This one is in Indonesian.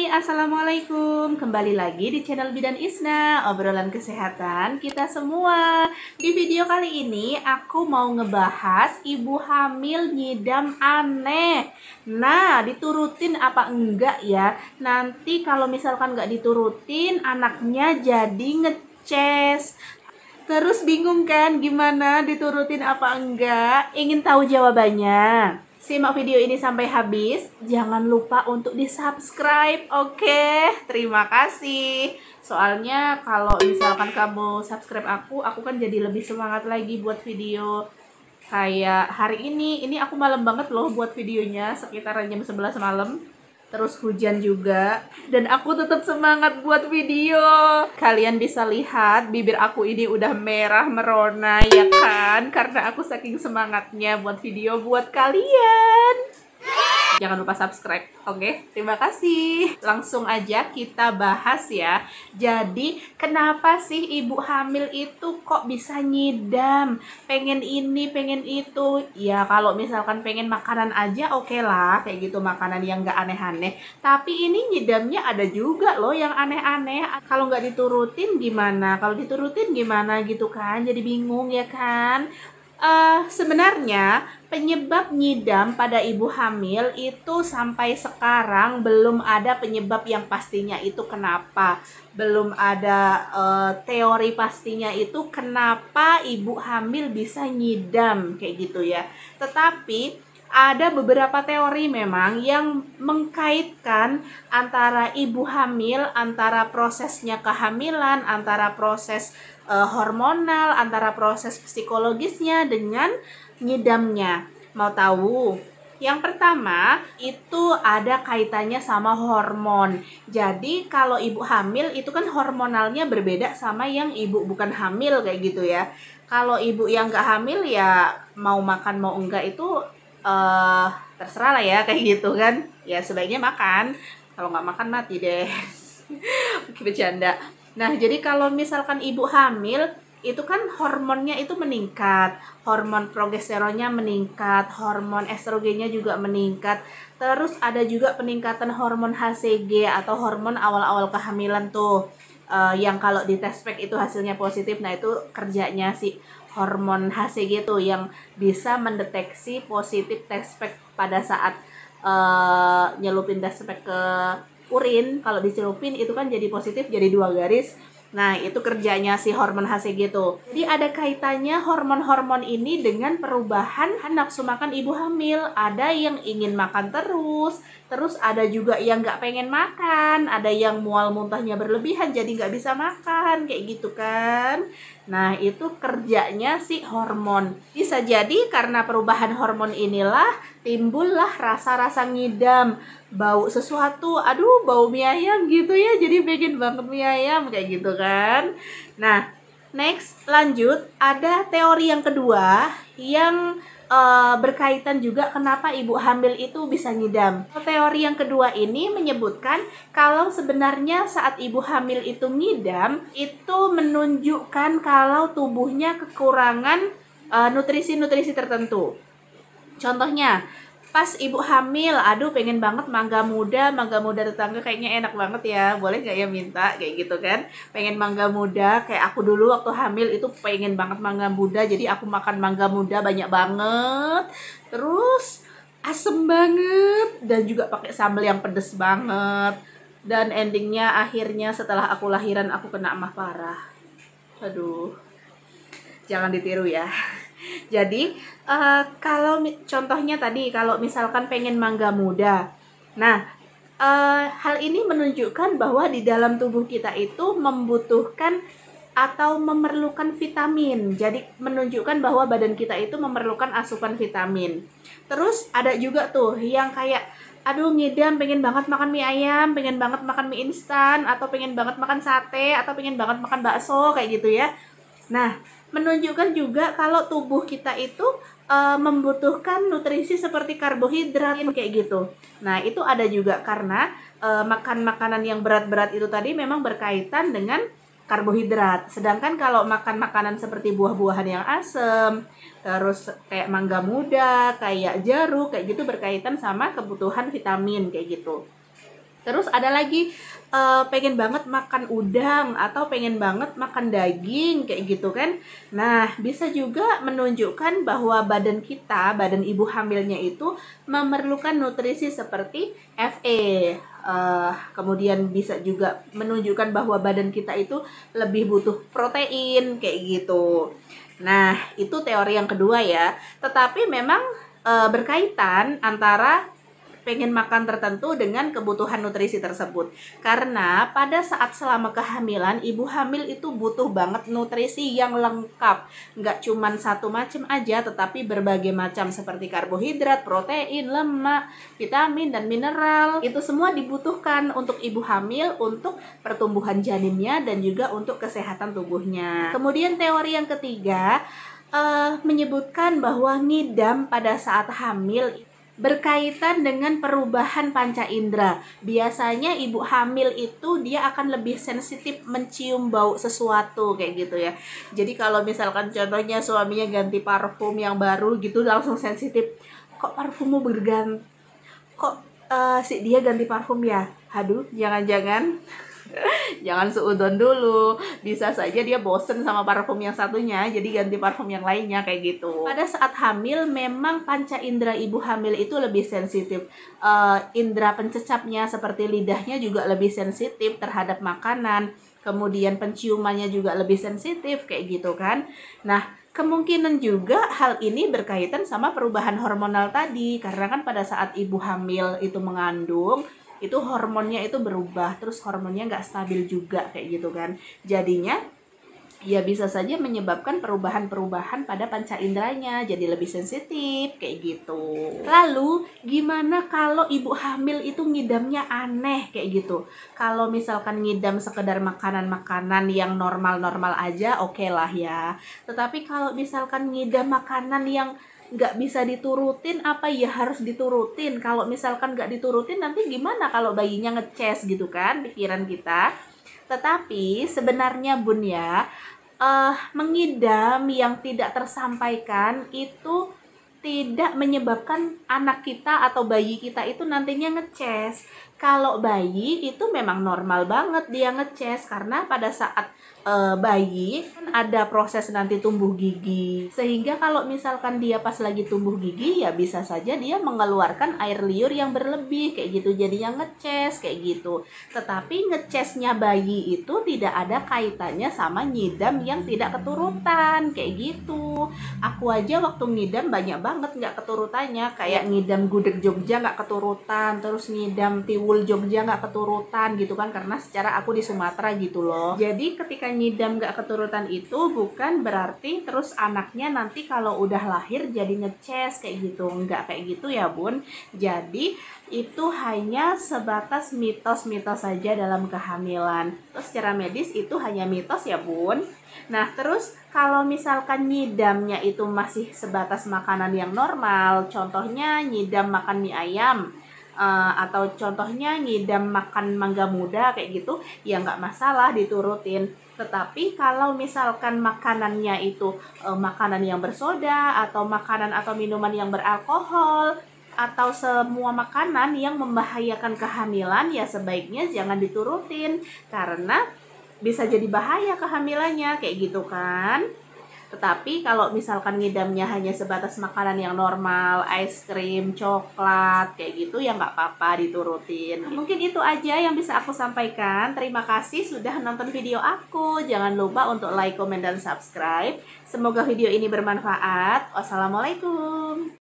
Assalamualaikum. Kembali lagi di channel Bidan Isna, obrolan kesehatan kita semua. Di video kali ini aku mau ngebahas ibu hamil nyidam aneh. Nah, diturutin apa enggak ya? Nanti kalau misalkan nggak diturutin, anaknya jadi ngeces. Terus bingung kan gimana diturutin apa enggak? Ingin tahu jawabannya? Simak video ini sampai habis. Jangan lupa untuk di-subscribe. Oke, terima kasih. Soalnya kalau misalkan kamu subscribe aku kan jadi lebih semangat lagi buat video. Kayak hari ini aku malam banget loh buat videonya, sekitaran jam 11 malam. Terus hujan juga, dan aku tetap semangat buat video. Kalian bisa lihat bibir aku ini udah merah merona ya kan, karena aku saking semangatnya buat video buat kalian. Jangan lupa subscribe. Oke, terima kasih. Langsung aja kita bahas ya. Jadi, kenapa sih ibu hamil itu kok bisa nyidam? Pengen ini, pengen itu. Ya, kalau misalkan pengen makanan aja oke lah. Kayak gitu, makanan yang nggak aneh-aneh. Tapi ini nyidamnya ada juga loh yang aneh-aneh. Kalau nggak diturutin gimana? Kalau diturutin gimana gitu kan? Jadi bingung ya kan? Sebenarnya penyebab nyidam pada ibu hamil itu sampai sekarang belum ada penyebab yang pastinya itu kenapa. Belum ada teori pastinya itu kenapa ibu hamil bisa nyidam kayak gitu ya. Tetapi ada beberapa teori memang yang mengkaitkan antara ibu hamil, antara prosesnya kehamilan, antara proses hormonal, antara proses psikologisnya dengan nyidamnya. Mau tahu? Yang pertama itu ada kaitannya sama hormon. Jadi kalau ibu hamil itu kan hormonalnya berbeda sama yang ibu bukan hamil kayak gitu ya. Kalau ibu yang nggak hamil ya mau makan mau enggak itu terserah lah ya kayak gitu kan. Ya sebaiknya makan. Kalau nggak makan mati deh. Bercanda. Nah, jadi kalau misalkan ibu hamil, itu kan hormonnya itu meningkat, hormon progesteronnya meningkat, hormon estrogennya juga meningkat. Terus ada juga peningkatan hormon HCG atau hormon awal-awal kehamilan tuh. Yang kalau di test pack itu hasilnya positif, nah itu kerjanya si hormon HCG tuh yang bisa mendeteksi positif test pack pada saat nyelupin test pack ke urin. Kalau dicelupin itu kan jadi positif, jadi 2 garis. Nah, itu kerjanya si hormon HCG tuh. Jadi ada kaitannya hormon-hormon ini dengan perubahan nafsu makan ibu hamil. Ada yang ingin makan terus ada juga yang nggak pengen makan, ada yang mual muntahnya berlebihan jadi nggak bisa makan, kayak gitu kan. Nah, itu kerjanya si hormon. Bisa jadi karena perubahan hormon inilah timbullah rasa-rasa ngidam, bau sesuatu, aduh bau mie ayam gitu ya, jadi pengen banget mie ayam kayak gitu kan. Nah, next lanjut ada teori yang kedua yang berkaitan juga kenapa ibu hamil itu bisa ngidam. Teori yang kedua ini menyebutkan kalau sebenarnya saat ibu hamil itu ngidam itu menunjukkan kalau tubuhnya kekurangan nutrisi-nutrisi tertentu. Contohnya, pas ibu hamil, aduh pengen banget mangga muda tetangga kayaknya enak banget ya, boleh nggak ya minta, kayak gitu kan. Pengen mangga muda, kayak aku dulu waktu hamil itu pengen banget mangga muda, jadi aku makan mangga muda banyak banget, terus asem banget, dan juga pakai sambal yang pedes banget. Dan endingnya akhirnya setelah aku lahiran aku kena emah parah. Aduh, jangan ditiru ya. Jadi kalau contohnya tadi kalau misalkan pengen mangga muda, nah hal ini menunjukkan bahwa di dalam tubuh kita itu membutuhkan atau memerlukan vitamin. Jadi menunjukkan bahwa badan kita itu memerlukan asupan vitamin. Terus ada juga tuh yang kayak aduh ngidam pengen banget makan mie ayam, pengen banget makan mie instan, atau pengen banget makan sate, atau pengen banget makan bakso kayak gitu ya. Nah, menunjukkan juga kalau tubuh kita itu membutuhkan nutrisi seperti karbohidrat kayak gitu. Nah, itu ada juga karena makan makanan yang berat-berat itu tadi memang berkaitan dengan karbohidrat. Sedangkan kalau makan makanan seperti buah-buahan yang asam, terus kayak mangga muda, kayak jeruk, kayak gitu berkaitan sama kebutuhan vitamin kayak gitu. Terus ada lagi pengen banget makan udang atau pengen banget makan daging kayak gitu kan. Nah, bisa juga menunjukkan bahwa badan kita, badan ibu hamilnya itu memerlukan nutrisi seperti Fe. Kemudian bisa juga menunjukkan bahwa badan kita itu lebih butuh protein kayak gitu. Nah, itu teori yang kedua ya. Tetapi memang berkaitan antara pengen makan tertentu dengan kebutuhan nutrisi tersebut. Karena pada saat selama kehamilan, ibu hamil itu butuh banget nutrisi yang lengkap. Nggak cuma satu macam aja, tetapi berbagai macam seperti karbohidrat, protein, lemak, vitamin, dan mineral. Itu semua dibutuhkan untuk ibu hamil, untuk pertumbuhan janinnya, dan juga untuk kesehatan tubuhnya. Kemudian teori yang ketiga, menyebutkan bahwa ngidam pada saat hamil berkaitan dengan perubahan panca indera. Biasanya ibu hamil itu dia akan lebih sensitif mencium bau sesuatu kayak gitu ya. Jadi kalau misalkan contohnya suaminya ganti parfum yang baru gitu langsung sensitif. Kok parfummu berganti? Kok si dia ganti parfum ya? Aduh, jangan-jangan jangan seudon dulu, bisa saja dia bosen sama parfum yang satunya jadi ganti parfum yang lainnya kayak gitu. Pada saat hamil memang panca indera ibu hamil itu lebih sensitif. Indera pencecapnya seperti lidahnya juga lebih sensitif terhadap makanan, kemudian penciumannya juga lebih sensitif kayak gitu kan. Nah, kemungkinan juga hal ini berkaitan sama perubahan hormonal tadi, karena kan pada saat ibu hamil itu mengandung, itu hormonnya itu berubah, terus hormonnya nggak stabil juga kayak gitu kan. Jadinya ya bisa saja menyebabkan perubahan-perubahan pada panca inderanya, jadi lebih sensitif kayak gitu. Lalu gimana kalau ibu hamil itu ngidamnya aneh kayak gitu? Kalau misalkan ngidam sekedar makanan-makanan yang normal-normal aja, oke lah ya. Tetapi kalau misalkan ngidam makanan yang nggak bisa diturutin, apa ya harus diturutin? Kalau misalkan nggak diturutin nanti gimana kalau bayinya ngeces gitu kan pikiran kita. Tetapi sebenarnya Bun ya, mengidam yang tidak tersampaikan itu tidak menyebabkan anak kita atau bayi kita itu nantinya ngeces. Kalau bayi itu memang normal banget dia ngeces karena pada saat bayi kan ada proses nanti tumbuh gigi. Sehingga kalau misalkan dia pas lagi tumbuh gigi ya bisa saja dia mengeluarkan air liur yang berlebih kayak gitu jadinya ngeces kayak gitu. Tetapi ngecesnya bayi itu tidak ada kaitannya sama nyidam yang tidak keturutan kayak gitu. Aku aja waktu ngidam banyak banget nggak keturutannya, kayak ngidam gudeg Jogja nggak keturutan, terus ngidam tiwul Jogja nggak keturutan gitu kan, karena secara aku di Sumatera gitu loh. Jadi ketika ngidam nggak keturutan itu bukan berarti terus anaknya nanti kalau udah lahir jadi ngeces kayak gitu, nggak kayak gitu ya Bun. Jadi itu hanya sebatas mitos-mitos saja dalam kehamilan. Terus secara medis itu hanya mitos ya Bun. Nah, terus kalau misalkan nyidamnya itu masih sebatas makanan yang normal, contohnya nyidam makan mie ayam, atau contohnya ngidam makan mangga muda kayak gitu, ya nggak masalah diturutin. Tetapi kalau misalkan makanannya itu makanan yang bersoda, atau makanan atau minuman yang beralkohol, atau semua makanan yang membahayakan kehamilan, ya sebaiknya jangan diturutin, karena bisa jadi bahaya kehamilannya kayak gitu kan. Tetapi kalau misalkan ngidamnya hanya sebatas makanan yang normal, es krim, coklat, kayak gitu ya nggak apa-apa diturutin. Mungkin itu aja yang bisa aku sampaikan. Terima kasih sudah nonton video aku. Jangan lupa untuk like, komen, dan subscribe. Semoga video ini bermanfaat. Wassalamualaikum.